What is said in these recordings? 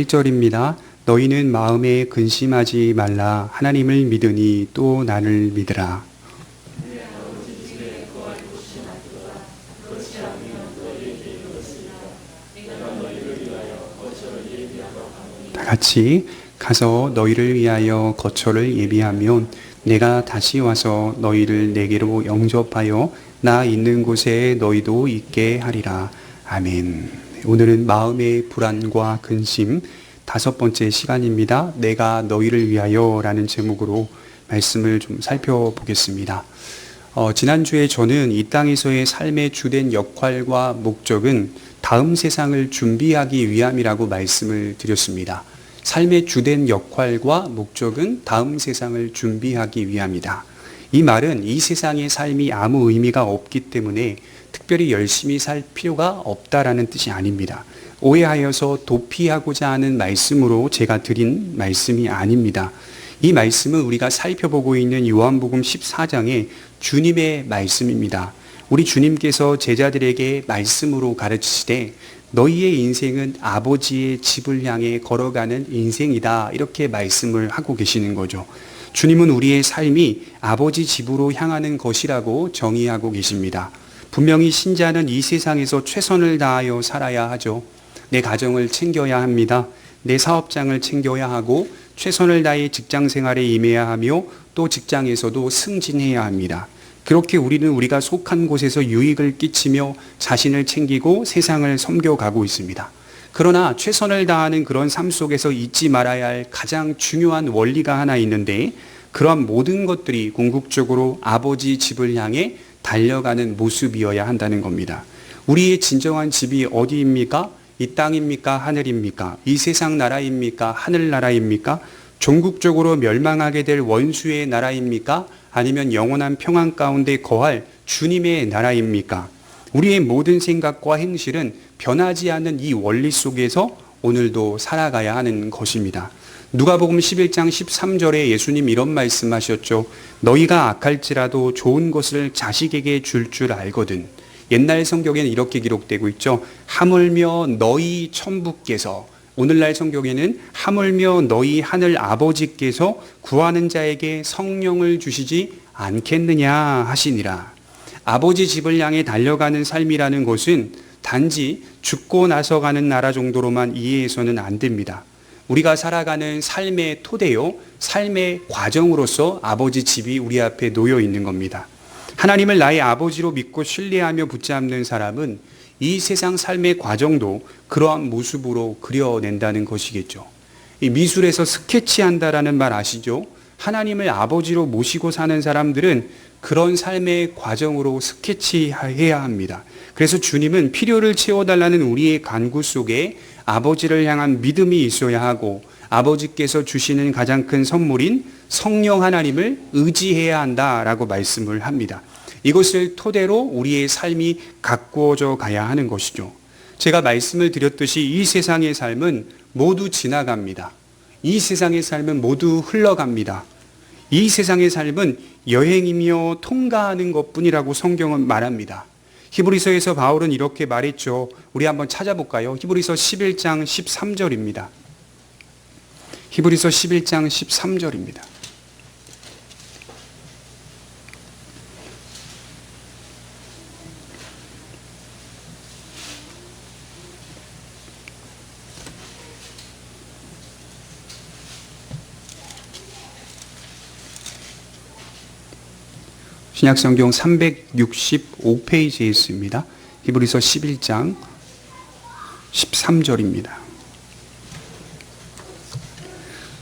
1절입니다. 너희는 마음에 근심하지 말라. 하나님을 믿으니 또 나를 믿으라. 다 같이 가서 너희를 위하여 거처를 예비하면 내가 다시 와서 너희를 내게로 영접하여 나 있는 곳에 너희도 있게 하리라. 아멘. 오늘은 마음의 불안과 근심 5번째 시간입니다. 내가 너희를 위하여 라는 제목으로 말씀을 좀 살펴보겠습니다. 지난주에 저는 이 땅에서의 삶의 주된 역할과 목적은 다음 세상을 준비하기 위함이라고 말씀을 드렸습니다. 삶의 주된 역할과 목적은 다음 세상을 준비하기 위함이다. 이 말은 이 세상의 삶이 아무 의미가 없기 때문에 특별히 열심히 살 필요가 없다라는 뜻이 아닙니다. 오해하여서 도피하고자 하는 말씀으로 제가 드린 말씀이 아닙니다. 이 말씀은 우리가 살펴보고 있는 요한복음 14장의 주님의 말씀입니다. 우리 주님께서 제자들에게 말씀으로 가르치시되 너희의 인생은 아버지의 집을 향해 걸어가는 인생이다, 이렇게 말씀을 하고 계시는 거죠. 주님은 우리의 삶이 아버지 집으로 향하는 것이라고 정의하고 계십니다. 분명히 신자는 이 세상에서 최선을 다하여 살아야 하죠. 내 가정을 챙겨야 합니다. 내 사업장을 챙겨야 하고 최선을 다해 직장 생활에 임해야 하며 또 직장에서도 승진해야 합니다. 그렇게 우리는 우리가 속한 곳에서 유익을 끼치며 자신을 챙기고 세상을 섬겨가고 있습니다. 그러나 최선을 다하는 그런 삶 속에서 잊지 말아야 할 가장 중요한 원리가 하나 있는데, 그러한 모든 것들이 궁극적으로 아버지 집을 향해 달려가는 모습이어야 한다는 겁니다. 우리의 진정한 집이 어디입니까? 이 땅입니까? 하늘입니까? 이 세상 나라입니까? 하늘나라입니까? 종국적으로 멸망하게 될 원수의 나라입니까? 아니면 영원한 평안 가운데 거할 주님의 나라입니까? 우리의 모든 생각과 행실은 변하지 않는 이 원리 속에서 오늘도 살아가야 하는 것입니다. 누가복음 11장 13절에 예수님 이런 말씀하셨죠. 너희가 악할지라도 좋은 것을 자식에게 줄 알거든. 옛날 성경에는 이렇게 기록되고 있죠. 하물며 너희 천부께서, 오늘날 성경에는 하물며 너희 하늘 아버지께서 구하는 자에게 성령을 주시지 않겠느냐 하시니라. 아버지 집을 향해 달려가는 삶이라는 것은 단지 죽고 나서 가는 나라 정도로만 이해해서는 안 됩니다. 우리가 살아가는 삶의 토대요, 삶의 과정으로서 아버지 집이 우리 앞에 놓여 있는 겁니다. 하나님을 나의 아버지로 믿고 신뢰하며 붙잡는 사람은 이 세상 삶의 과정도 그러한 모습으로 그려낸다는 것이겠죠. 이 미술에서 스케치한다라는 말 아시죠? 하나님을 아버지로 모시고 사는 사람들은 그런 삶의 과정으로 스케치해야 합니다. 그래서 주님은 필요를 채워달라는 우리의 간구 속에 아버지를 향한 믿음이 있어야 하고, 아버지께서 주시는 가장 큰 선물인 성령 하나님을 의지해야 한다라고 말씀을 합니다. 이것을 토대로 우리의 삶이 가꾸어져 가야 하는 것이죠. 제가 말씀을 드렸듯이 이 세상의 삶은 모두 지나갑니다. 이 세상의 삶은 모두 흘러갑니다. 이 세상의 삶은 여행이며 통과하는 것뿐이라고 성경은 말합니다. 히브리서에서 바울은 이렇게 말했죠. 우리 한번 찾아볼까요? 히브리서 11장 13절입니다. 히브리서 11장 13절입니다. 신약성경 365페이지에 있습니다. 히브리서 11장 13절입니다.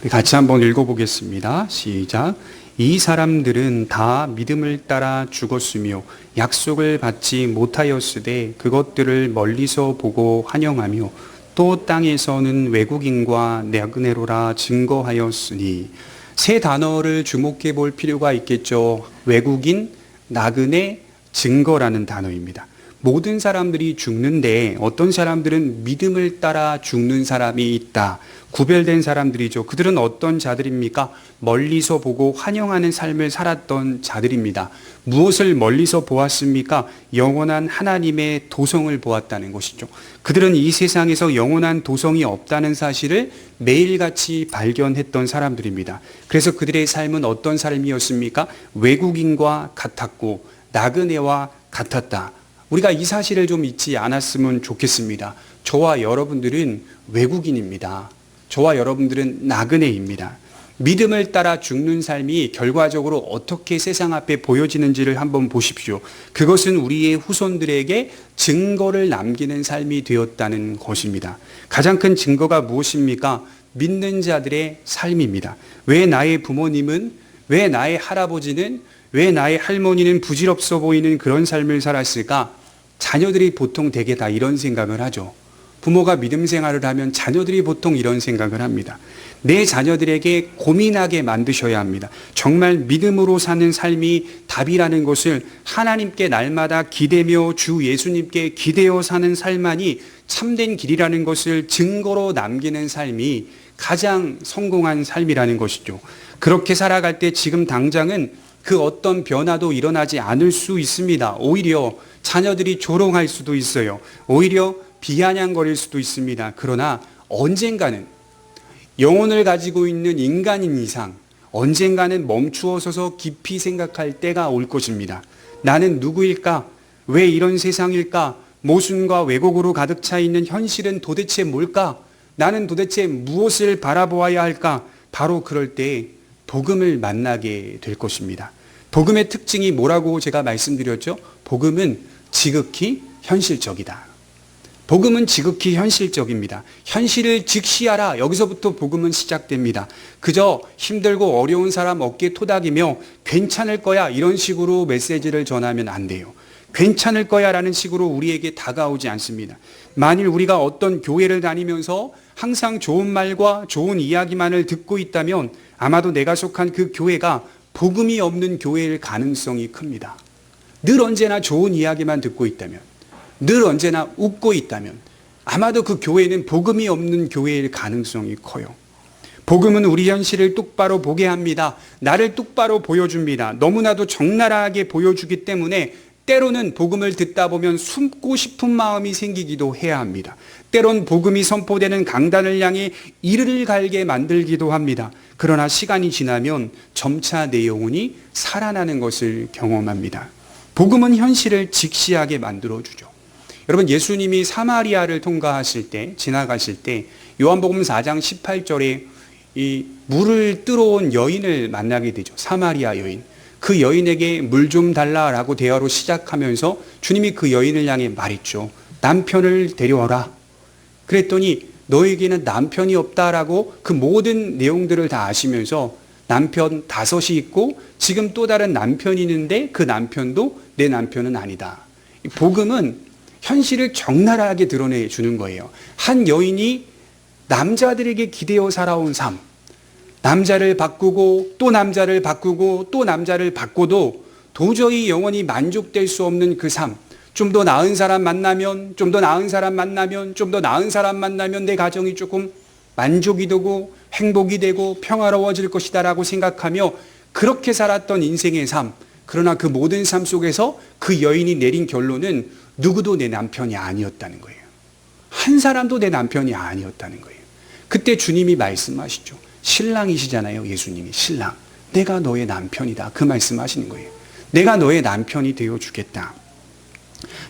같이 한번 읽어보겠습니다. 시작. 이 사람들은 다 믿음을 따라 죽었으며 약속을 받지 못하였으되 그것들을 멀리서 보고 환영하며 또 땅에서는 외국인과 나그네로라 증거하였으니. 세 단어를 주목해 볼 필요가 있겠죠. 외국인, 나그네, 증거라는 단어입니다. 모든 사람들이 죽는데 어떤 사람들은 믿음을 따라 죽는 사람이 있다. 구별된 사람들이죠. 그들은 어떤 자들입니까? 멀리서 보고 환영하는 삶을 살았던 자들입니다. 무엇을 멀리서 보았습니까? 영원한 하나님의 도성을 보았다는 것이죠. 그들은 이 세상에서 영원한 도성이 없다는 사실을 매일같이 발견했던 사람들입니다. 그래서 그들의 삶은 어떤 삶이었습니까? 외국인과 같았고 나그네와 같았다. 우리가 이 사실을 좀 잊지 않았으면 좋겠습니다. 저와 여러분들은 외국인입니다. 저와 여러분들은 나그네입니다. 믿음을 따라 죽는 삶이 결과적으로 어떻게 세상 앞에 보여지는지를 한번 보십시오. 그것은 우리의 후손들에게 증거를 남기는 삶이 되었다는 것입니다. 가장 큰 증거가 무엇입니까? 믿는 자들의 삶입니다. 왜 나의 부모님은, 왜 나의 할아버지는, 왜 나의 할머니는 부질없어 보이는 그런 삶을 살았을까? 자녀들이 보통 대개 다 이런 생각을 하죠. 부모가 믿음 생활을 하면 자녀들이 보통 이런 생각을 합니다. 내 자녀들에게 고민하게 만드셔야 합니다. 정말 믿음으로 사는 삶이 답이라는 것을 하나님께 날마다 기대며 주 예수님께 기대어 사는 삶만이 참된 길이라는 것을 증거로 남기는 삶이 가장 성공한 삶이라는 것이죠. 그렇게 살아갈 때 지금 당장은 그 어떤 변화도 일어나지 않을 수 있습니다. 오히려 자녀들이 조롱할 수도 있어요. 오히려 비아냥거릴 수도 있습니다. 그러나 언젠가는 영혼을 가지고 있는 인간인 이상 언젠가는 멈추어 서서 깊이 생각할 때가 올 것입니다. 나는 누구일까? 왜 이런 세상일까? 모순과 왜곡으로 가득 차 있는 현실은 도대체 뭘까? 나는 도대체 무엇을 바라보아야 할까? 바로 그럴 때 복음을 만나게 될 것입니다. 복음의 특징이 뭐라고 제가 말씀드렸죠? 복음은 지극히 현실적이다. 복음은 지극히 현실적입니다. 현실을 직시하라. 여기서부터 복음은 시작됩니다. 그저 힘들고 어려운 사람 어깨 토닥이며 괜찮을 거야 이런 식으로 메시지를 전하면 안 돼요. 괜찮을 거야 라는 식으로 우리에게 다가오지 않습니다. 만일 우리가 어떤 교회를 다니면서 항상 좋은 말과 좋은 이야기만을 듣고 있다면 아마도 내가 속한 그 교회가 복음이 없는 교회일 가능성이 큽니다. 늘 언제나 좋은 이야기만 듣고 있다면, 늘 언제나 웃고 있다면 아마도 그 교회는 복음이 없는 교회일 가능성이 커요. 복음은 우리 현실을 똑바로 보게 합니다. 나를 똑바로 보여줍니다. 너무나도 적나라하게 보여주기 때문에 때로는 복음을 듣다 보면 숨고 싶은 마음이 생기기도 해야 합니다. 때론 복음이 선포되는 강단을 향해 이를 갈게 만들기도 합니다. 그러나 시간이 지나면 점차 내 영혼이 살아나는 것을 경험합니다. 복음은 현실을 직시하게 만들어주죠. 여러분, 예수님이 사마리아를 통과하실 때, 지나가실 때 요한복음 4장 18절에 이 물을 뜨러 온 여인을 만나게 되죠. 사마리아 여인. 그 여인에게 물 좀 달라라고 대화로 시작하면서 주님이 그 여인을 향해 말했죠. 남편을 데려와라. 그랬더니 너에게는 남편이 없다라고 그 모든 내용들을 다 아시면서 남편 5이 있고 지금 또 다른 남편이 있는데 그 남편도 내 남편은 아니다. 복음은 현실을 적나라하게 드러내주는 거예요. 한 여인이 남자들에게 기대어 살아온 삶, 남자를 바꾸고 또 남자를 바꾸고 또 남자를 바꿔도 도저히 영원히 만족될 수 없는 그 삶, 좀 더 나은 사람 만나면, 좀 더 나은 사람 만나면, 좀 더 나은 사람 만나면 내 가정이 조금 만족이 되고 행복이 되고 평화로워질 것이다 라고 생각하며 그렇게 살았던 인생의 삶, 그러나 그 모든 삶 속에서 그 여인이 내린 결론은 누구도 내 남편이 아니었다는 거예요. 한 사람도 내 남편이 아니었다는 거예요. 그때 주님이 말씀하시죠. 신랑이시잖아요. 예수님이 신랑. 내가 너의 남편이다. 그 말씀하시는 거예요. 내가 너의 남편이 되어주겠다.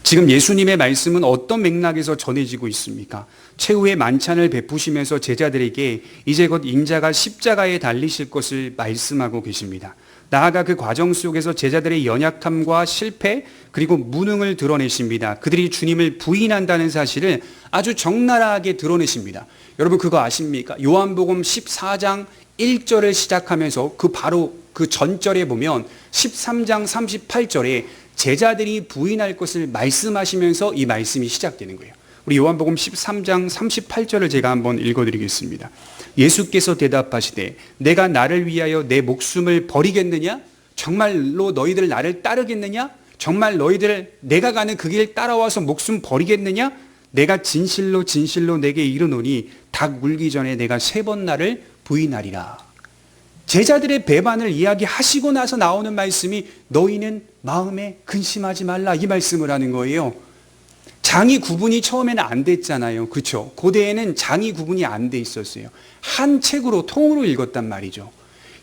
지금 예수님의 말씀은 어떤 맥락에서 전해지고 있습니까? 최후의 만찬을 베푸시면서 제자들에게 이제 곧 인자가 십자가에 달리실 것을 말씀하고 계십니다. 나아가 그 과정 속에서 제자들의 연약함과 실패 그리고 무능을 드러내십니다. 그들이 주님을 부인한다는 사실을 아주 적나라하게 드러내십니다. 여러분 그거 아십니까? 요한복음 14장 1절을 시작하면서 그 바로 그 전절에 보면 13장 38절에 제자들이 부인할 것을 말씀하시면서 이 말씀이 시작되는 거예요. 우리 요한복음 13장 38절을 제가 한번 읽어드리겠습니다. 예수께서 대답하시되 내가 나를 위하여 내 목숨을 버리겠느냐? 정말로 너희들 나를 따르겠느냐? 정말 너희들 내가 가는 그 길 따라와서 목숨 버리겠느냐? 내가 진실로 진실로 내게 이르노니 닭 울기 전에 내가 3번 나를 부인하리라. 제자들의 배반을 이야기하시고 나서 나오는 말씀이 너희는 마음에 근심하지 말라, 이 말씀을 하는 거예요. 장이 구분이 처음에는 안 됐잖아요. 그렇죠? 고대에는 장이 구분이 안 돼 있었어요. 한 책으로 통으로 읽었단 말이죠.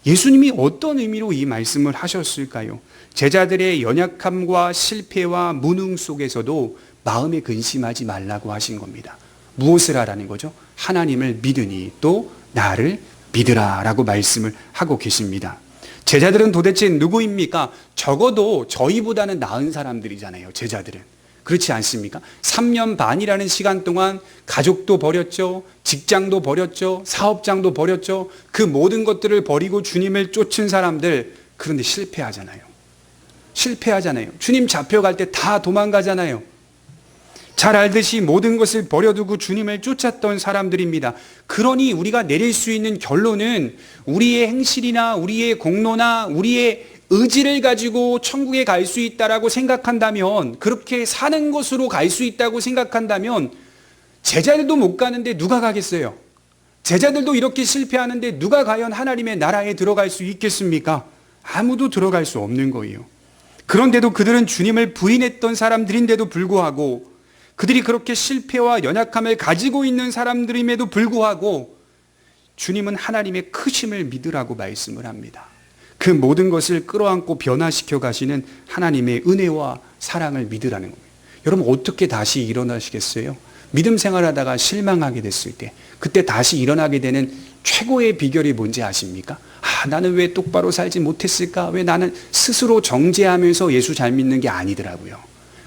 예수님이 어떤 의미로 이 말씀을 하셨을까요? 제자들의 연약함과 실패와 무능 속에서도 마음에 근심하지 말라고 하신 겁니다. 무엇을 하라는 거죠? 하나님을 믿으니 또 나를 믿으라 라고 말씀을 하고 계십니다. 제자들은 도대체 누구입니까? 적어도 저희보다는 나은 사람들이잖아요. 제자들은. 그렇지 않습니까? 3년 반이라는 시간 동안 가족도 버렸죠. 직장도 버렸죠. 사업장도 버렸죠. 그 모든 것들을 버리고 주님을 쫓은 사람들, 그런데 실패하잖아요. 주님 잡혀갈 때 다 도망가잖아요. 잘 알듯이 모든 것을 버려두고 주님을 쫓았던 사람들입니다. 그러니 우리가 내릴 수 있는 결론은 우리의 행실이나 우리의 공로나 우리의 의지를 가지고 천국에 갈 수 있다라고 생각한다면, 그렇게 사는 것으로 갈 수 있다고 생각한다면 제자들도 못 가는데 누가 가겠어요? 제자들도 이렇게 실패하는데 누가 과연 하나님의 나라에 들어갈 수 있겠습니까? 아무도 들어갈 수 없는 거예요. 그런데도 그들은 주님을 부인했던 사람들인데도 불구하고, 그들이 그렇게 실패와 연약함을 가지고 있는 사람들임에도 불구하고 주님은 하나님의 크심을 믿으라고 말씀을 합니다. 그 모든 것을 끌어안고 변화시켜 가시는 하나님의 은혜와 사랑을 믿으라는 겁니다. 여러분, 어떻게 다시 일어나시겠어요? 믿음 생활하다가 실망하게 됐을 때, 그때 다시 일어나게 되는 최고의 비결이 뭔지 아십니까? 나는 왜 똑바로 살지 못했을까? 왜 나는 스스로 정죄하면서 예수 잘 믿는 게 아니더라고요.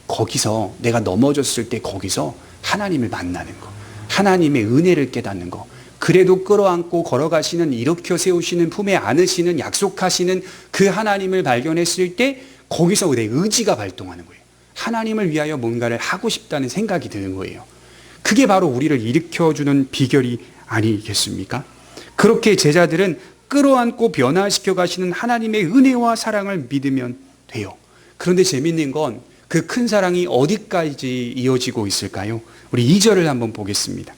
거기서 내가 넘어졌을 때 거기서 하나님을 만나는 거, 하나님의 은혜를 깨닫는 거, 그래도 끌어안고 걸어가시는, 일으켜 세우시는, 품에 안으시는, 약속하시는 그 하나님을 발견했을 때 거기서 내 의지가 발동하는 거예요. 하나님을 위하여 뭔가를 하고 싶다는 생각이 드는 거예요. 그게 바로 우리를 일으켜주는 비결이 아니겠습니까? 그렇게 제자들은 끌어안고 변화시켜 가시는 하나님의 은혜와 사랑을 믿으면 돼요. 그런데 재밌는 건 그 큰 사랑이 어디까지 이어지고 있을까요? 우리 2절을 한번 보겠습니다.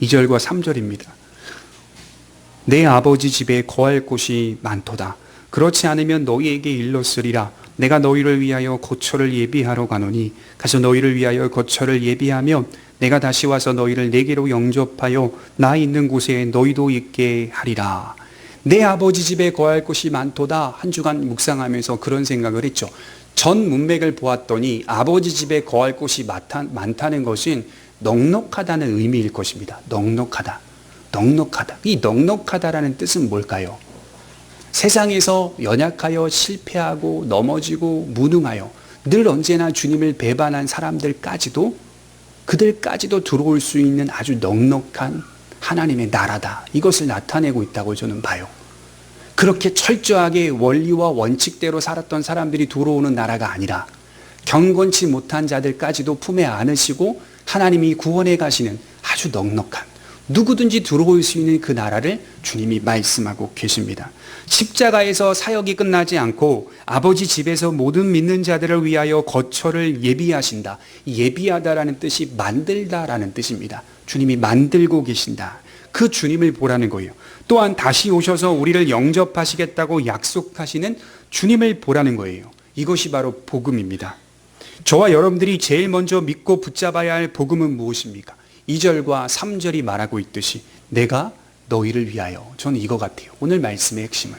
2절과 3절입니다. 내 아버지 집에 거할 곳이 많도다. 그렇지 않으면 너희에게 일렀으리라. 내가 너희를 위하여 거처를 예비하러 가노니 가서 너희를 위하여 거처를 예비하며 내가 다시 와서 너희를 내게로 영접하여 나 있는 곳에 너희도 있게 하리라. 내 아버지 집에 거할 곳이 많도다. 한 주간 묵상하면서 그런 생각을 했죠. 전 문맥을 보았더니 아버지 집에 거할 곳이 많다는 것은 넉넉하다는 의미일 것입니다. 넉넉하다. 이 넉넉하다라는 뜻은 뭘까요? 세상에서 연약하여 실패하고 넘어지고 무능하여 늘 언제나 주님을 배반한 사람들까지도, 그들까지도 들어올 수 있는 아주 넉넉한 하나님의 나라다. 이것을 나타내고 있다고 저는 봐요. 그렇게 철저하게 원리와 원칙대로 살았던 사람들이 들어오는 나라가 아니라 경건치 못한 자들까지도 품에 안으시고 하나님이 구원해 가시는 아주 넉넉한, 누구든지 들어올 수 있는 그 나라를 주님이 말씀하고 계십니다. 십자가에서 사역이 끝나지 않고 아버지 집에서 모든 믿는 자들을 위하여 거처를 예비하신다. 예비하다라는 뜻이 만들다라는 뜻입니다. 주님이 만들고 계신다. 그 주님을 보라는 거예요. 또한 다시 오셔서 우리를 영접하시겠다고 약속하시는 주님을 보라는 거예요. 이것이 바로 복음입니다. 저와 여러분들이 제일 먼저 믿고 붙잡아야 할 복음은 무엇입니까? 2절과 3절이 말하고 있듯이 내가 너희를 위하여. 저는 이거 같아요. 오늘 말씀의 핵심은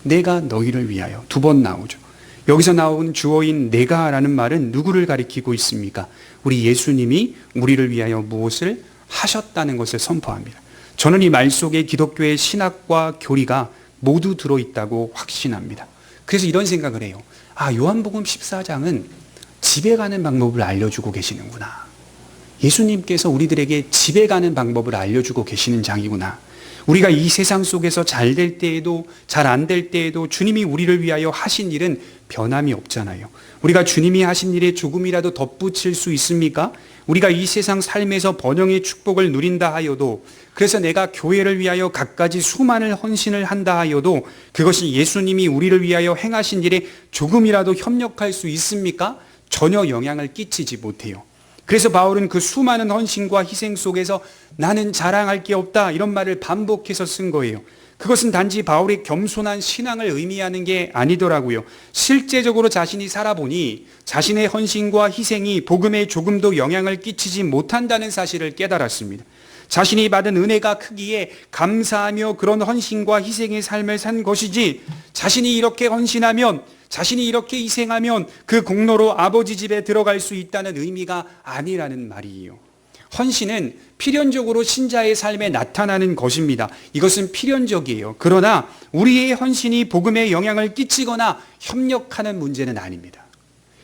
내가 너희를 위하여. 2번 나오죠. 여기서 나온 주어인 내가라는 말은 누구를 가리키고 있습니까? 우리 예수님이 우리를 위하여 무엇을 하셨다는 것을 선포합니다. 저는 이 말 속에 기독교의 신학과 교리가 모두 들어있다고 확신합니다. 그래서 이런 생각을 해요. 요한복음 14장은 집에 가는 방법을 알려주고 계시는구나. 예수님께서 우리들에게 집에 가는 방법을 알려주고 계시는 장이구나. 우리가 이 세상 속에서 잘 될 때에도 잘 안 될 때에도 주님이 우리를 위하여 하신 일은 변함이 없잖아요. 우리가 주님이 하신 일에 조금이라도 덧붙일 수 있습니까? 우리가 이 세상 삶에서 번영의 축복을 누린다 하여도, 그래서 내가 교회를 위하여 갖가지 수많은 헌신을 한다 하여도 그것이 예수님이 우리를 위하여 행하신 일에 조금이라도 협력할 수 있습니까? 전혀 영향을 끼치지 못해요. 그래서 바울은 그 수많은 헌신과 희생 속에서 나는 자랑할 게 없다 이런 말을 반복해서 쓴 거예요. 그것은 단지 바울의 겸손한 신앙을 의미하는 게 아니더라고요. 실제적으로 자신이 살아보니 자신의 헌신과 희생이 복음에 조금도 영향을 끼치지 못한다는 사실을 깨달았습니다. 자신이 받은 은혜가 크기에 감사하며 그런 헌신과 희생의 삶을 산 것이지, 자신이 이렇게 헌신하면, 자신이 이렇게 희생하면 그 공로로 아버지 집에 들어갈 수 있다는 의미가 아니라는 말이에요. 헌신은 필연적으로 신자의 삶에 나타나는 것입니다. 이것은 필연적이에요. 그러나 우리의 헌신이 복음에 영향을 끼치거나 협력하는 문제는 아닙니다.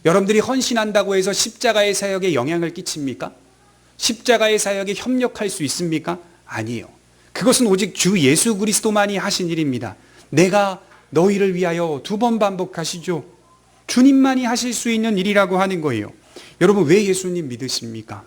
여러분들이 헌신한다고 해서 십자가의 사역에 영향을 끼칩니까? 십자가의 사역에 협력할 수 있습니까? 아니에요. 그것은 오직 주 예수 그리스도만이 하신 일입니다. 내가 너희를 위하여 2번 반복하시죠. 주님만이 하실 수 있는 일이라고 하는 거예요. 여러분, 왜 예수님 믿으십니까?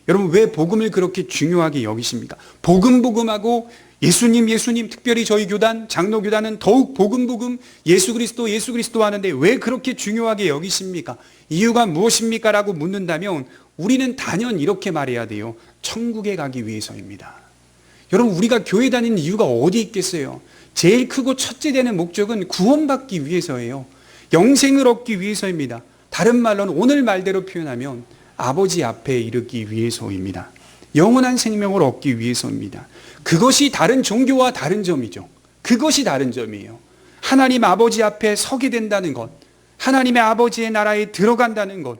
여러분, 왜 복음을 그렇게 중요하게 여기십니까? 복음하고 예수님, 특별히 저희 교단, 장로교단은 더욱 복음, 예수 그리스도 하는데 왜 그렇게 중요하게 여기십니까? 이유가 무엇입니까? 라고 묻는다면 우리는 단연 이렇게 말해야 돼요. 천국에 가기 위해서입니다. 여러분, 우리가 교회 다니는 이유가 어디 있겠어요? 제일 크고 첫째 되는 목적은 구원받기 위해서예요. 영생을 얻기 위해서입니다. 다른 말로는 오늘 말대로 표현하면 아버지 앞에 이르기 위해서입니다. 영원한 생명을 얻기 위해서입니다. 그것이 다른 종교와 다른 점이죠. 그것이 다른 점이에요. 하나님 아버지 앞에 서게 된다는 것, 하나님의 아버지의 나라에 들어간다는 것,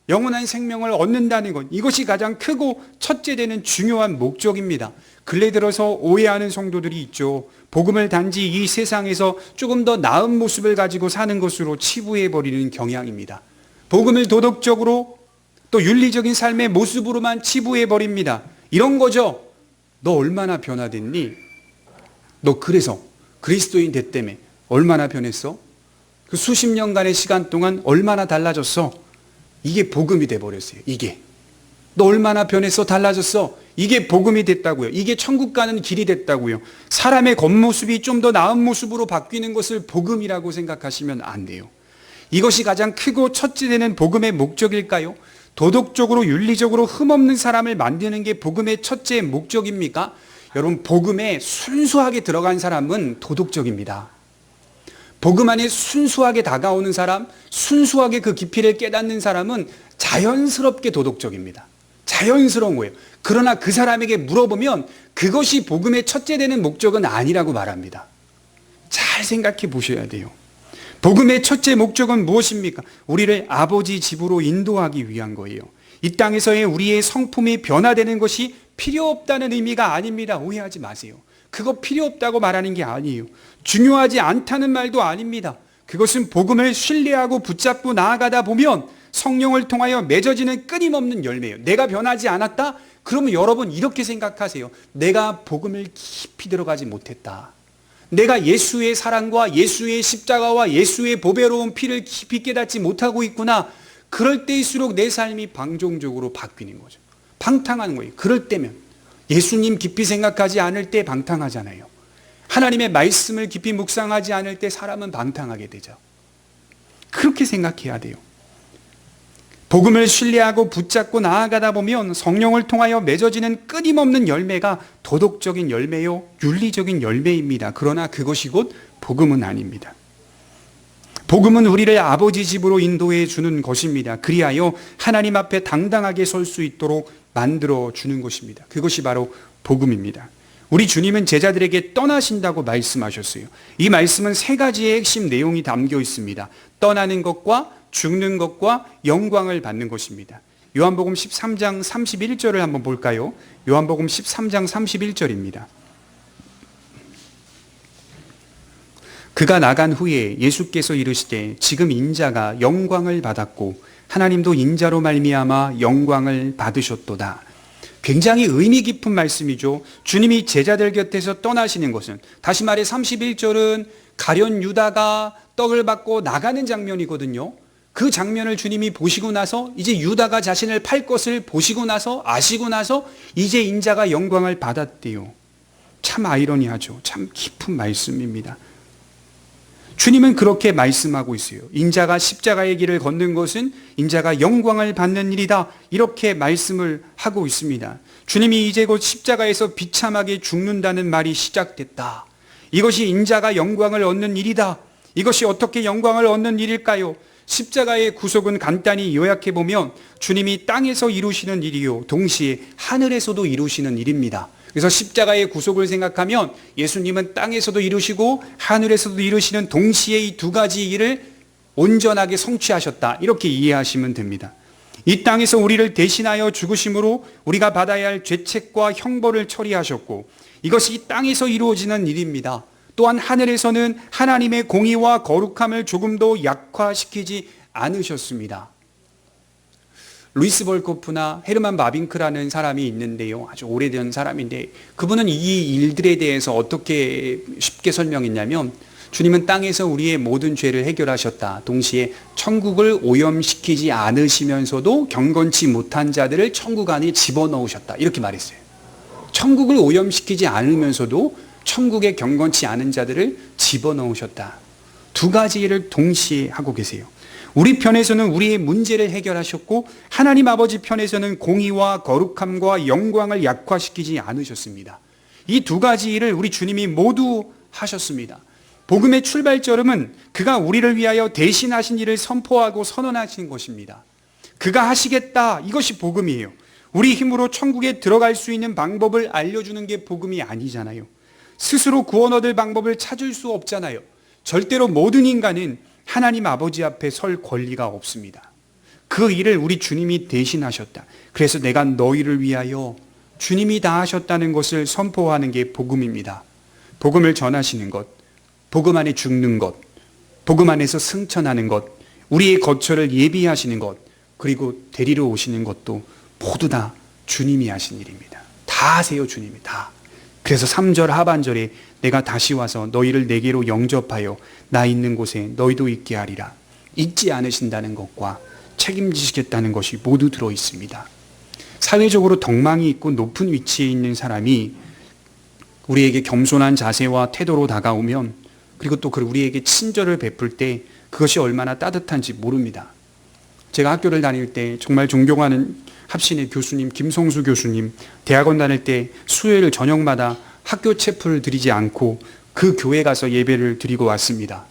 영원한 생명을 얻는다는 것, 이것이 가장 크고 첫째 되는 중요한 목적입니다. 근래 들어서 오해하는 성도들이 있죠. 복음을 단지 이 세상에서 조금 더 나은 모습을 가지고 사는 것으로 치부해버리는 경향입니다. 복음을 도덕적으로 또 윤리적인 삶의 모습으로만 치부해버립니다. 이런 거죠. 너 얼마나 변화됐니? 너 그래서 그리스도인 됐다며 얼마나 변했어? 그 수십 년간의 시간 동안 얼마나 달라졌어? 이게 복음이 돼버렸어요. 이게 너 얼마나 변했어? 달라졌어? 이게 복음이 됐다고요. 이게 천국 가는 길이 됐다고요. 사람의 겉모습이 좀 더 나은 모습으로 바뀌는 것을 복음이라고 생각하시면 안 돼요. 이것이 가장 크고 첫째 되는 복음의 목적일까요? 도덕적으로 윤리적으로 흠없는 사람을 만드는 게 복음의 첫째 목적입니까? 여러분, 복음에 순수하게 들어간 사람은 도덕적입니다. 복음 안에 순수하게 다가오는 사람, 순수하게 그 깊이를 깨닫는 사람은 자연스럽게 도덕적입니다. 자연스러운 거예요. 그러나 그 사람에게 물어보면 그것이 복음의 첫째 되는 목적은 아니라고 말합니다. 잘 생각해 보셔야 돼요. 복음의 첫째 목적은 무엇입니까? 우리를 아버지 집으로 인도하기 위한 거예요. 이 땅에서의 우리의 성품이 변화되는 것이 필요 없다는 의미가 아닙니다. 오해하지 마세요. 그거 필요 없다고 말하는 게 아니에요. 중요하지 않다는 말도 아닙니다. 그것은 복음을 신뢰하고 붙잡고 나아가다 보면 성령을 통하여 맺어지는 끊임없는 열매예요. 내가 변하지 않았다? 그러면 여러분 이렇게 생각하세요. 내가 복음을 깊이 들어가지 못했다. 내가 예수의 사랑과 예수의 십자가와 예수의 보배로운 피를 깊이 깨닫지 못하고 있구나. 그럴 때일수록 내 삶이 방종적으로 바뀌는 거죠. 방탕하는 거예요. 그럴 때면 예수님 깊이 생각하지 않을 때 방탕하잖아요. 하나님의 말씀을 깊이 묵상하지 않을 때 사람은 방탕하게 되죠. 그렇게 생각해야 돼요. 복음을 신뢰하고 붙잡고 나아가다 보면 성령을 통하여 맺어지는 끊임없는 열매가 도덕적인 열매요, 윤리적인 열매입니다. 그러나 그것이 곧 복음은 아닙니다. 복음은 우리를 아버지 집으로 인도해 주는 것입니다. 그리하여 하나님 앞에 당당하게 설 수 있도록 만들어 주는 것입니다. 그것이 바로 복음입니다. 우리 주님은 제자들에게 떠나신다고 말씀하셨어요. 이 말씀은 3가지의 핵심 내용이 담겨 있습니다. 떠나는 것과 죽는 것과 영광을 받는 것입니다. 요한복음 13장 31절을 한번 볼까요? 요한복음 13장 31절입니다. 그가 나간 후에 예수께서 이르시되 지금 인자가 영광을 받았고 하나님도 인자로 말미암아 영광을 받으셨도다. 굉장히 의미 깊은 말씀이죠. 주님이 제자들 곁에서 떠나시는 것은, 다시 말해 31절은 가룟 유다가 떡을 받고 나가는 장면이거든요. 그 장면을 주님이 보시고 나서 이제 유다가 자신을 팔 것을 보시고 나서 아시고 나서 이제 인자가 영광을 받았대요. 참 아이러니하죠. 참 깊은 말씀입니다. 주님은 그렇게 말씀하고 있어요. 인자가 십자가의 길을 걷는 것은 인자가 영광을 받는 일이다. 이렇게 말씀을 하고 있습니다. 주님이 이제 곧 십자가에서 비참하게 죽는다는 말이 시작됐다. 이것이 인자가 영광을 얻는 일이다. 이것이 어떻게 영광을 얻는 일일까요? 십자가의 구속은 간단히 요약해 보면 주님이 땅에서 이루시는 일이요 동시에 하늘에서도 이루시는 일입니다. 그래서 십자가의 구속을 생각하면 예수님은 땅에서도 이루시고 하늘에서도 이루시는 동시에 이 두 가지 일을 온전하게 성취하셨다. 이렇게 이해하시면 됩니다. 이 땅에서 우리를 대신하여 죽으심으로 우리가 받아야 할 죄책과 형벌을 처리하셨고, 이것이 이 땅에서 이루어지는 일입니다. 또한 하늘에서는 하나님의 공의와 거룩함을 조금도 약화시키지 않으셨습니다. 루이스 볼코프나 헤르만 바빙크라는 사람이 있는데요. 아주 오래된 사람인데 그분은 이 일들에 대해서 어떻게 쉽게 설명했냐면, 주님은 땅에서 우리의 모든 죄를 해결하셨다. 동시에 천국을 오염시키지 않으시면서도 경건치 못한 자들을 천국 안에 집어넣으셨다. 이렇게 말했어요. 천국을 오염시키지 않으면서도 천국에 경건치 않은 자들을 집어넣으셨다. 두 가지 일을 동시에 하고 계세요. 우리 편에서는 우리의 문제를 해결하셨고, 하나님 아버지 편에서는 공의와 거룩함과 영광을 약화시키지 않으셨습니다. 이 두 가지 일을 우리 주님이 모두 하셨습니다. 복음의 출발점은 그가 우리를 위하여 대신하신 일을 선포하고 선언하신 것입니다. 그가 하시겠다, 이것이 복음이에요. 우리 힘으로 천국에 들어갈 수 있는 방법을 알려주는 게 복음이 아니잖아요. 스스로 구원 얻을 방법을 찾을 수 없잖아요. 절대로 모든 인간은 하나님 아버지 앞에 설 권리가 없습니다. 그 일을 우리 주님이 대신하셨다. 그래서 내가 너희를 위하여 주님이 다 하셨다는 것을 선포하는 게 복음입니다. 복음을 전하시는 것, 복음 안에 죽는 것, 복음 안에서 승천하는 것, 우리의 거처를 예비하시는 것, 그리고 데리러 오시는 것도 모두 다 주님이 하신 일입니다. 다 하세요, 주님이 다. 그래서 3절 하반절에 내가 다시 와서 너희를 내게로 영접하여 나 있는 곳에 너희도 있게 하리라. 잊지 않으신다는 것과 책임지시겠다는 것이 모두 들어 있습니다. 사회적으로 덕망이 있고 높은 위치에 있는 사람이 우리에게 겸손한 자세와 태도로 다가오면, 그리고 또 우리에게 친절을 베풀 때 그것이 얼마나 따뜻한지 모릅니다. 제가 학교를 다닐 때 정말 존경하는 합신의 교수님, 김성수 교수님, 대학원 다닐 때 수요일 저녁마다 학교 체프를 드리지 않고 그 교회 가서 예배를 드리고 왔습니다.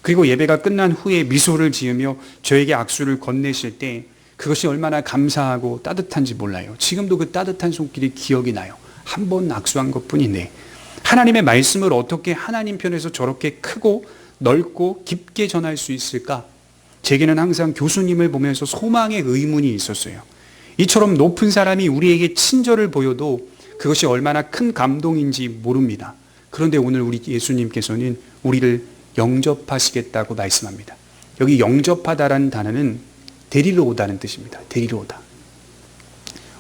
그리고 예배가 끝난 후에 미소를 지으며 저에게 악수를 건네실 때 그것이 얼마나 감사하고 따뜻한지 몰라요. 지금도 그 따뜻한 손길이 기억이 나요. 한 번 악수한 것뿐인데, 하나님의 말씀을 어떻게 하나님 편에서 저렇게 크고 넓고 깊게 전할 수 있을까? 제게는 항상 교수님을 보면서 소망의 의문이 있었어요. 이처럼 높은 사람이 우리에게 친절을 보여도 그것이 얼마나 큰 감동인지 모릅니다. 그런데 오늘 우리 예수님께서는 우리를 영접하시겠다고 말씀합니다. 여기 영접하다라는 단어는 데리러 오다는 뜻입니다. 데리러 오다.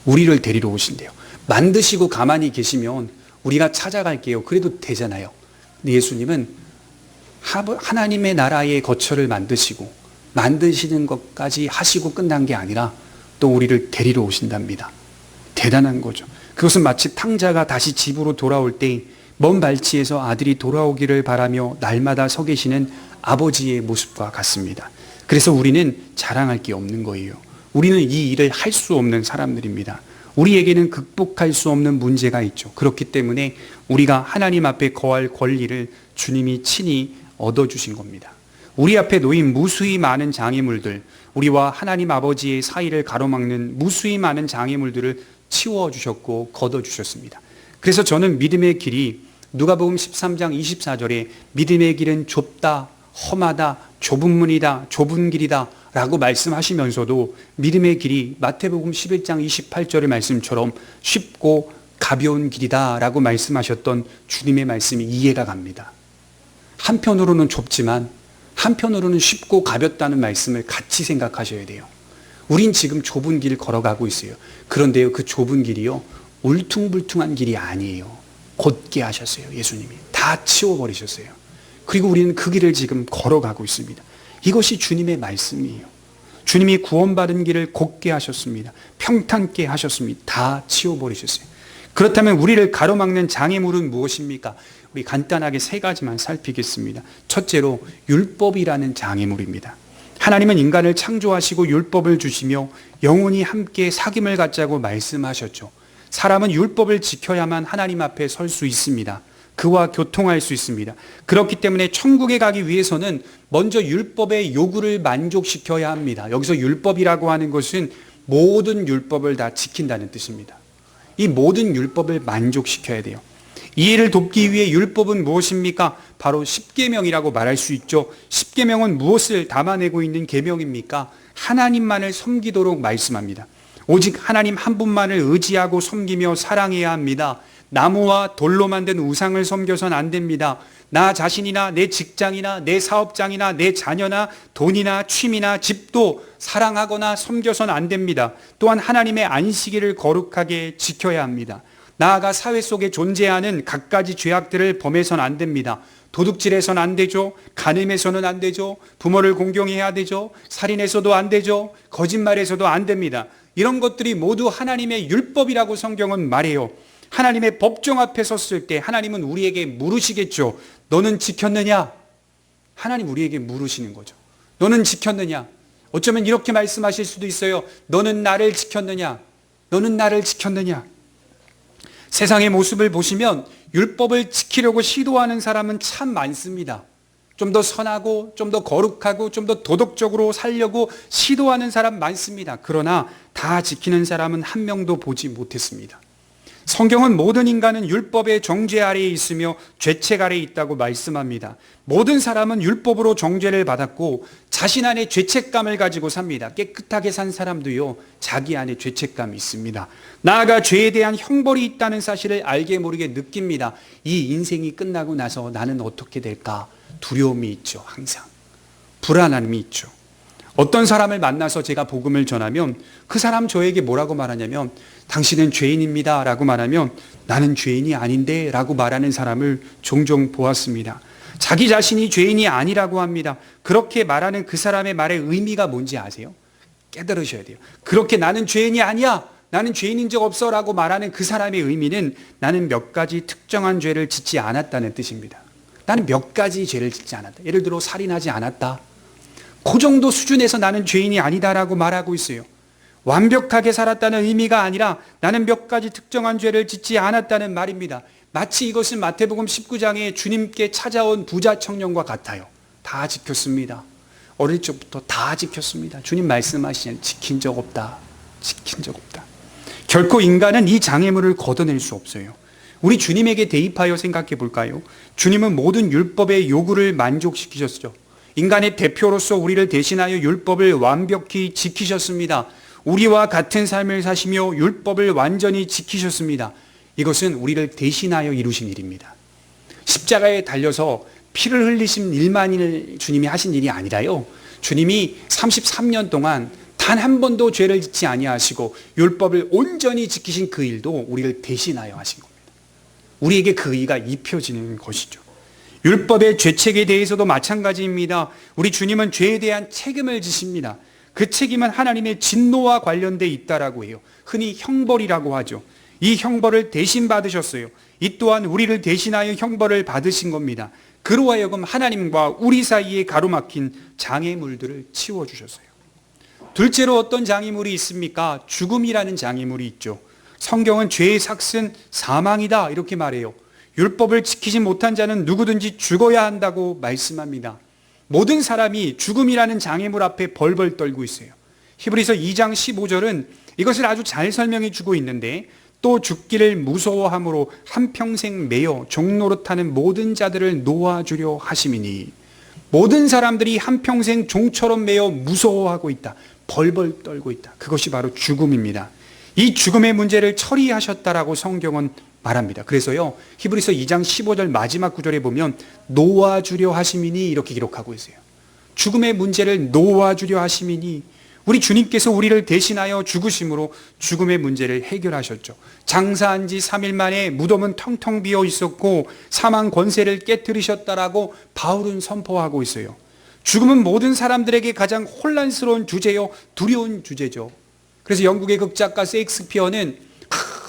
우리를 데리러 오신대요. 만드시고 가만히 계시면 우리가 찾아갈게요. 그래도 되잖아요. 근데 예수님은 하나님의 나라의 거처를 만드시고 만드시는 것까지 하시고 끝난 게 아니라 또 우리를 데리러 오신답니다. 대단한 거죠. 그것은 마치 탕자가 다시 집으로 돌아올 때 먼 발치에서 아들이 돌아오기를 바라며 날마다 서 계시는 아버지의 모습과 같습니다. 그래서 우리는 자랑할 게 없는 거예요. 우리는 이 일을 할 수 없는 사람들입니다. 우리에게는 극복할 수 없는 문제가 있죠. 그렇기 때문에 우리가 하나님 앞에 거할 권리를 주님이 친히 얻어주신 겁니다. 우리 앞에 놓인 무수히 많은 장애물들, 우리와 하나님 아버지의 사이를 가로막는 무수히 많은 장애물들을 치워주셨고 걷어주셨습니다. 그래서 저는 믿음의 길이 누가복음 13장 24절에 믿음의 길은 좁다, 험하다, 좁은 문이다, 좁은 길이다 라고 말씀하시면서도 믿음의 길이 마태복음 11장 28절의 말씀처럼 쉽고 가벼운 길이다 라고 말씀하셨던 주님의 말씀이 이해가 갑니다. 한편으로는 좁지만 한편으로는 쉽고 가볍다는 말씀을 같이 생각하셔야 돼요. 우린 지금 좁은 길 걸어가고 있어요. 그런데요, 그 좁은 길이요, 울퉁불퉁한 길이 아니에요. 곧게 하셨어요. 예수님이 다 치워버리셨어요. 그리고 우리는 그 길을 지금 걸어가고 있습니다. 이것이 주님의 말씀이에요. 주님이 구원받은 길을 곧게 하셨습니다. 평탄케 하셨습니다. 다 치워버리셨어요. 그렇다면 우리를 가로막는 장애물은 무엇입니까? 우리 간단하게 세 가지만 살피겠습니다. 첫째로 율법이라는 장애물입니다. 하나님은 인간을 창조하시고 율법을 주시며 영원히 함께 사귐을 갖자고 말씀하셨죠. 사람은 율법을 지켜야만 하나님 앞에 설 수 있습니다. 그와 교통할 수 있습니다. 그렇기 때문에 천국에 가기 위해서는 먼저 율법의 요구를 만족시켜야 합니다. 여기서 율법이라고 하는 것은 모든 율법을 다 지킨다는 뜻입니다. 이 모든 율법을 만족시켜야 돼요. 이해를 돕기 위해 율법은 무엇입니까? 바로 십계명이라고 말할 수 있죠. 십계명은 무엇을 담아내고 있는 계명입니까? 하나님만을 섬기도록 말씀합니다. 오직 하나님 한 분만을 의지하고 섬기며 사랑해야 합니다. 나무와 돌로 만든 우상을 섬겨서는 안 됩니다. 나 자신이나 내 직장이나 내 사업장이나 내 자녀나 돈이나 취미나 집도 사랑하거나 섬겨서는 안 됩니다. 또한 하나님의 안식일을 거룩하게 지켜야 합니다. 나아가 사회 속에 존재하는 갖가지 죄악들을 범해서는 안 됩니다. 도둑질해서는 안 되죠. 간음해서는 안 되죠. 부모를 공경해야 되죠. 살인해서도 안 되죠. 거짓말해서도 안 됩니다. 이런 것들이 모두 하나님의 율법이라고 성경은 말해요. 하나님의 법정 앞에 섰을 때 하나님은 우리에게 물으시겠죠. 너는 지켰느냐? 하나님 우리에게 물으시는 거죠. 너는 지켰느냐? 어쩌면 이렇게 말씀하실 수도 있어요. 너는 나를 지켰느냐? 너는 나를 지켰느냐? 세상의 모습을 보시면 율법을 지키려고 시도하는 사람은 참 많습니다. 좀 더 선하고 좀 더 거룩하고 좀 더 도덕적으로 살려고 시도하는 사람 많습니다. 그러나 다 지키는 사람은 한 명도 보지 못했습니다. 성경은 모든 인간은 율법의 정죄 아래에 있으며 죄책 아래에 있다고 말씀합니다. 모든 사람은 율법으로 정죄를 받았고 자신 안에 죄책감을 가지고 삽니다. 깨끗하게 산 사람도요, 자기 안에 죄책감이 있습니다. 나아가 죄에 대한 형벌이 있다는 사실을 알게 모르게 느낍니다. 이 인생이 끝나고 나서 나는 어떻게 될까? 두려움이 있죠. 항상 불안함이 있죠. 어떤 사람을 만나서 제가 복음을 전하면 그 사람 저에게 뭐라고 말하냐면 당신은 죄인입니다 라고 말하면 나는 죄인이 아닌데 라고 말하는 사람을 종종 보았습니다. 자기 자신이 죄인이 아니라고 합니다. 그렇게 말하는 그 사람의 말의 의미가 뭔지 아세요? 깨달으셔야 돼요. 그렇게 나는 죄인이 아니야, 나는 죄인인 적 없어 라고 말하는 그 사람의 의미는 나는 몇 가지 특정한 죄를 짓지 않았다는 뜻입니다. 나는 몇 가지 죄를 짓지 않았다. 예를 들어 살인하지 않았다. 그 정도 수준에서 나는 죄인이 아니다라고 말하고 있어요. 완벽하게 살았다는 의미가 아니라 나는 몇 가지 특정한 죄를 짓지 않았다는 말입니다. 마치 이것은 마태복음 19장에 주님께 찾아온 부자 청년과 같아요. 다 지켰습니다. 어릴 적부터 다 지켰습니다. 주님 말씀하시는 지킨 적 없다. 지킨 적 없다. 결코 인간은 이 장애물을 걷어낼 수 없어요. 우리 주님에게 대입하여 생각해 볼까요? 주님은 모든 율법의 요구를 만족시키셨죠. 인간의 대표로서 우리를 대신하여 율법을 완벽히 지키셨습니다. 우리와 같은 삶을 사시며 율법을 완전히 지키셨습니다. 이것은 우리를 대신하여 이루신 일입니다. 십자가에 달려서 피를 흘리신 일만을 주님이 하신 일이 아니라요, 주님이 33년 동안 단 한 번도 죄를 짓지 아니하시고 율법을 온전히 지키신 그 일도 우리를 대신하여 하신 겁니다. 우리에게 그 의가 입혀지는 것이죠. 율법의 죄책에 대해서도 마찬가지입니다. 우리 주님은 죄에 대한 책임을 지십니다. 그 책임은 하나님의 진노와 관련돼 있다라고 해요. 흔히 형벌이라고 하죠. 이 형벌을 대신 받으셨어요. 이 또한 우리를 대신하여 형벌을 받으신 겁니다. 그로 하여금 하나님과 우리 사이에 가로막힌 장애물들을 치워주셨어요. 둘째로 어떤 장애물이 있습니까? 죽음이라는 장애물이 있죠. 성경은 죄의 삭은 사망이다 이렇게 말해요. 율법을 지키지 못한 자는 누구든지 죽어야 한다고 말씀합니다. 모든 사람이 죽음이라는 장애물 앞에 벌벌 떨고 있어요. 히브리서 2장 15절은 이것을 아주 잘 설명해 주고 있는데, 또 죽기를 무서워함으로 한평생 매여 종노릇하는 모든 자들을 놓아주려 하심이니, 모든 사람들이 한평생 종처럼 매여 무서워하고 있다. 벌벌 떨고 있다. 그것이 바로 죽음입니다. 이 죽음의 문제를 처리하셨다라고 성경은 말합니다. 그래서요, 히브리서 2장 15절 마지막 구절에 보면 놓아주려 하심이니 이렇게 기록하고 있어요. 죽음의 문제를 놓아주려 하심이니, 우리 주님께서 우리를 대신하여 죽으심으로 죽음의 문제를 해결하셨죠. 장사한 지 3일 만에 무덤은 텅텅 비어 있었고 사망 권세를 깨뜨리셨다라고 바울은 선포하고 있어요. 죽음은 모든 사람들에게 가장 혼란스러운 주제요, 두려운 주제죠. 그래서 영국의 극작가 셰익스피어는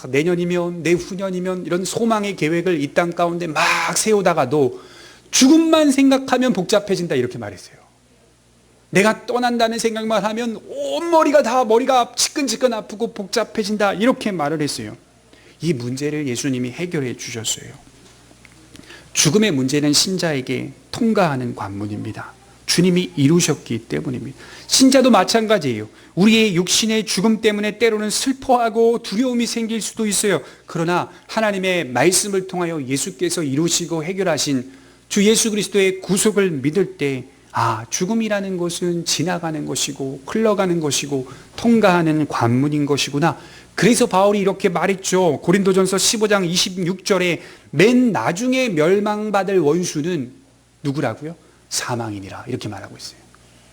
내년이면, 내후년이면 이런 소망의 계획을 이 땅 가운데 막 세우다가도 죽음만 생각하면 복잡해진다, 이렇게 말했어요. 내가 떠난다는 생각만 하면 온 머리가 지끈지끈 아프고 복잡해진다, 이렇게 말을 했어요. 이 문제를 예수님이 해결해 주셨어요. 죽음의 문제는 신자에게 통과하는 관문입니다. 주님이 이루셨기 때문입니다. 신자도 마찬가지예요. 우리의 육신의 죽음 때문에 때로는 슬퍼하고 두려움이 생길 수도 있어요. 그러나 하나님의 말씀을 통하여 예수께서 이루시고 해결하신 주 예수 그리스도의 구속을 믿을 때, 죽음이라는 것은 지나가는 것이고 흘러가는 것이고 통과하는 관문인 것이구나. 그래서 바울이 이렇게 말했죠. 고린도전서 15장 26절에 맨 나중에 멸망받을 원수는 누구라고요? 사망이니라, 이렇게 말하고 있어요.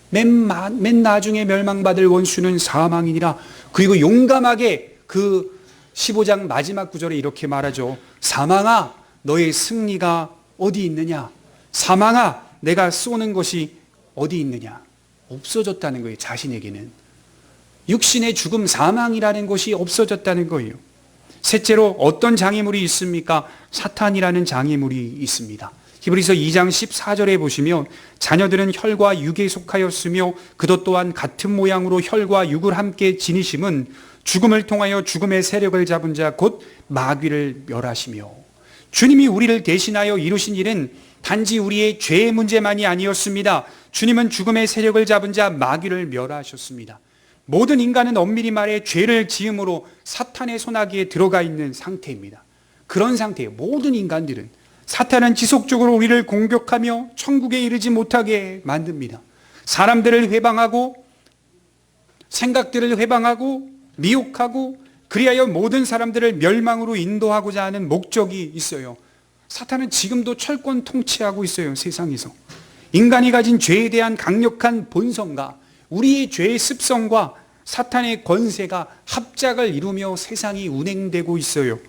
맨 나중에 멸망받을 원수는 사망이니라. 그리고 용감하게 그 15장 마지막 구절에 이렇게 말하죠. 사망아, 너의 승리가 어디 있느냐? 사망아, 내가 쏘는 것이 어디 있느냐? 없어졌다는 거예요. 자신에게는 육신의 죽음, 사망이라는 것이 없어졌다는 거예요. 셋째로 어떤 장애물이 있습니까? 사탄이라는 장애물이 있습니다. 히브리서 2장 14절에 보시면 자녀들은 혈과 육에 속하였으며 그도 또한 같은 모양으로 혈과 육을 함께 지니심은 죽음을 통하여 죽음의 세력을 잡은 자 곧 마귀를 멸하시며, 주님이 우리를 대신하여 이루신 일은 단지 우리의 죄의 문제만이 아니었습니다. 주님은 죽음의 세력을 잡은 자 마귀를 멸하셨습니다. 모든 인간은 엄밀히 말해 죄를 지음으로 사탄의 손아귀에 들어가 있는 상태입니다. 그런 상태예요. 모든 인간들은. 사탄은 지속적으로 우리를 공격하며 천국에 이르지 못하게 만듭니다. 사람들을 회방하고 생각들을 회방하고 미혹하고 그리하여 모든 사람들을 멸망으로 인도하고자 하는 목적이 있어요. 사탄은 지금도 철권 통치하고 있어요. 세상에서 인간이 가진 죄에 대한 강력한 본성과 우리의 죄의 습성과 사탄의 권세가 합작을 이루며 세상이 운행되고 있어요.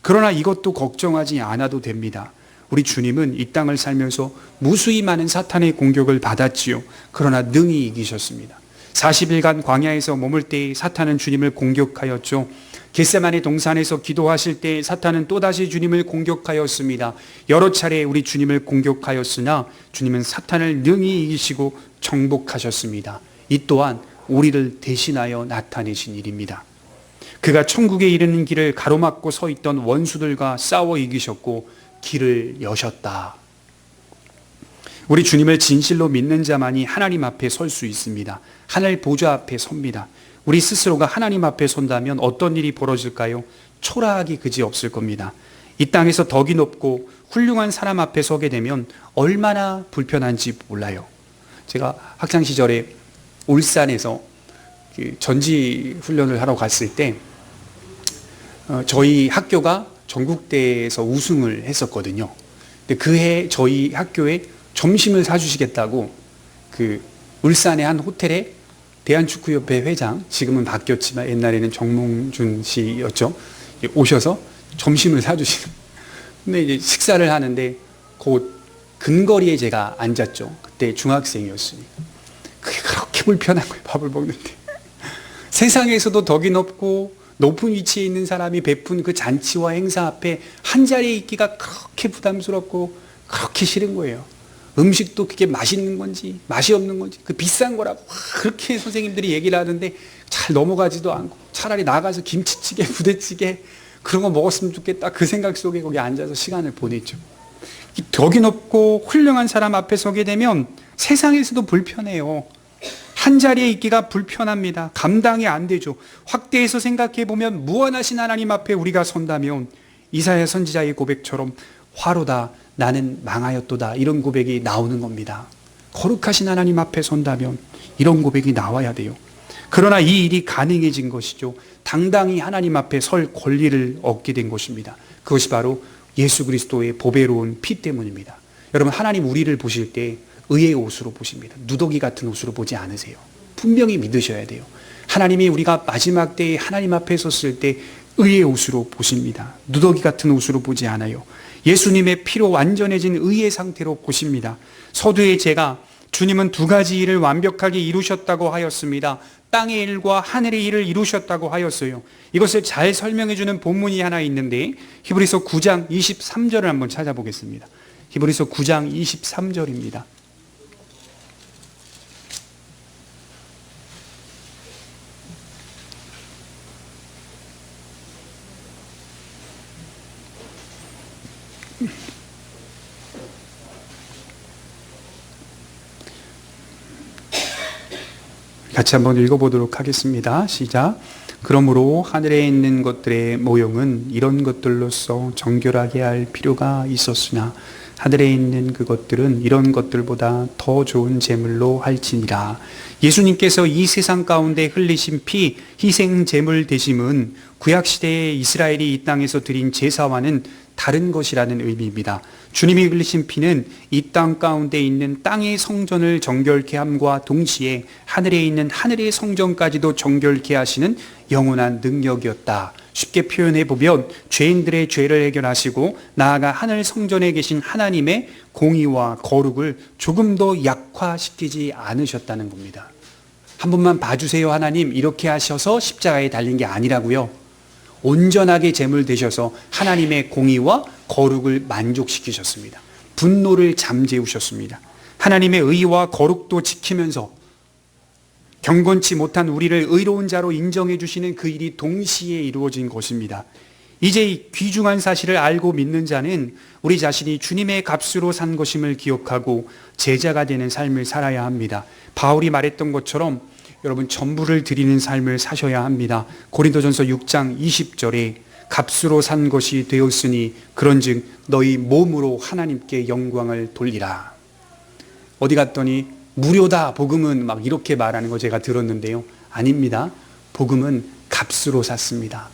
그러나 이것도 걱정하지 않아도 됩니다. 우리 주님은 이 땅을 살면서 무수히 많은 사탄의 공격을 받았지요. 그러나 능히 이기셨습니다. 40일간 광야에서 머물 때 사탄은 주님을 공격하였죠. 겟세마네 동산에서 기도하실 때 사탄은 또다시 주님을 공격하였습니다. 여러 차례 우리 주님을 공격하였으나 주님은 사탄을 능히 이기시고 정복하셨습니다. 이 또한 우리를 대신하여 나타내신 일입니다. 그가 천국에 이르는 길을 가로막고 서 있던 원수들과 싸워 이기셨고 길을 여셨다. 우리 주님을 진실로 믿는 자만이 하나님 앞에 설 수 있습니다. 하늘 보좌 앞에 섭니다. 우리 스스로가 하나님 앞에 선다면 어떤 일이 벌어질까요? 초라하기 그지없을 겁니다. 이 땅에서 덕이 높고 훌륭한 사람 앞에 서게 되면 얼마나 불편한지 몰라요. 제가 학창시절에 울산에서 전지 훈련을 하러 갔을 때 저희 학교가 전국대회에서 우승을 했었거든요. 근데 그해 저희 학교에 점심을 사주시겠다고 그 울산의 한 호텔에 대한축구협회 회장, 지금은 바뀌었지만 옛날에는 정몽준 씨였죠. 오셔서 점심을 사주시는. 근데 이제 식사를 하는데 그 근거리에 제가 앉았죠. 그때 중학생이었으니까. 그게 그렇게 불편한 거예요. 밥을 먹는데. 세상에서도 덕이 높고 높은 위치에 있는 사람이 베푼 그 잔치와 행사 앞에 한 자리에 있기가 그렇게 부담스럽고 그렇게 싫은 거예요. 음식도 그게 맛있는 건지 맛이 없는 건지 그 비싼 거라고 그렇게 선생님들이 얘기를 하는데 잘 넘어가지도 않고 차라리 나가서 김치찌개, 부대찌개 그런 거 먹었으면 좋겠다 그 생각 속에 거기 앉아서 시간을 보냈죠. 덕이 높고 훌륭한 사람 앞에 서게 되면 세상에서도 불편해요. 한 자리에 있기가 불편합니다. 감당이 안 되죠. 확대해서 생각해 보면 무한하신 하나님 앞에 우리가 선다면 이사야 선지자의 고백처럼 화로다 나는 망하였도다 이런 고백이 나오는 겁니다. 거룩하신 하나님 앞에 선다면 이런 고백이 나와야 돼요. 그러나 이 일이 가능해진 것이죠. 당당히 하나님 앞에 설 권리를 얻게 된 것입니다. 그것이 바로 예수 그리스도의 보배로운 피 때문입니다. 여러분, 하나님 우리를 보실 때 의의 옷으로 보십니다. 누더기 같은 옷으로 보지 않으세요. 분명히 믿으셔야 돼요. 하나님이 우리가 마지막 때에 하나님 앞에 섰을 때 의의 옷으로 보십니다. 누더기 같은 옷으로 보지 않아요. 예수님의 피로 완전해진 의의 상태로 보십니다. 서두에 제가 주님은 두 가지 일을 완벽하게 이루셨다고 하였습니다. 땅의 일과 하늘의 일을 이루셨다고 하였어요. 이것을 잘 설명해 주는 본문이 하나 있는데 히브리서 9장 23절을 한번 찾아보겠습니다. 히브리서 9장 23절입니다. 같이 한번 읽어보도록 하겠습니다. 시작. 그러므로 하늘에 있는 것들의 모형은 이런 것들로서 정결하게 할 필요가 있었으나 하늘에 있는 그것들은 이런 것들보다 더 좋은 제물로 할지니라. 예수님께서 이 세상 가운데 흘리신 피, 희생 제물 되심은 구약시대에 이스라엘이 이 땅에서 드린 제사와는 다른 것이라는 의미입니다. 주님이 흘리신 피는 이 땅 가운데 있는 땅의 성전을 정결케 함과 동시에 하늘에 있는 하늘의 성전까지도 정결케 하시는 영원한 능력이었다. 쉽게 표현해 보면 죄인들의 죄를 해결하시고 나아가 하늘 성전에 계신 하나님의 공의와 거룩을 조금 더 약화시키지 않으셨다는 겁니다. 한 번만 봐주세요 하나님, 이렇게 하셔서 십자가에 달린 게 아니라고요. 온전하게 제물 되셔서 하나님의 공의와 거룩을 만족시키셨습니다. 분노를 잠재우셨습니다. 하나님의 의와 거룩도 지키면서 경건치 못한 우리를 의로운 자로 인정해 주시는 그 일이 동시에 이루어진 것입니다. 이제 이 귀중한 사실을 알고 믿는 자는 우리 자신이 주님의 값으로 산 것임을 기억하고 제자가 되는 삶을 살아야 합니다. 바울이 말했던 것처럼 여러분 전부를 드리는 삶을 사셔야 합니다. 고린도전서 6장 20절에 값으로 산 것이 되었으니 그런즉 너희 몸으로 하나님께 영광을 돌리라. 어디 갔더니 무료다 복음은 막 이렇게 말하는 거 제가 들었는데요. 아닙니다. 복음은 값으로 샀습니다.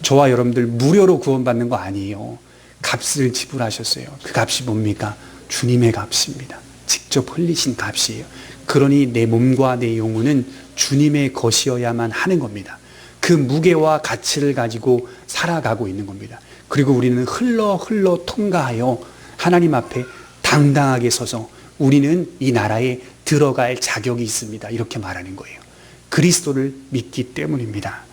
저와 여러분들 무료로 구원받는 거 아니에요. 값을 지불하셨어요. 그 값이 뭡니까? 주님의 값입니다. 직접 흘리신 값이에요. 그러니 내 몸과 내 영혼은 주님의 것이어야만 하는 겁니다. 그 무게와 가치를 가지고 살아가고 있는 겁니다. 그리고 우리는 흘러 통과하여 하나님 앞에 당당하게 서서 우리는 이 나라에 들어갈 자격이 있습니다. 이렇게 말하는 거예요. 그리스도를 믿기 때문입니다.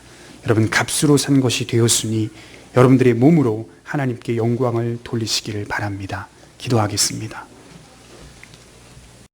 여러분, 값으로 산 것이 되었으니 여러분들의 몸으로 하나님께 영광을 돌리시기를 바랍니다. 기도하겠습니다.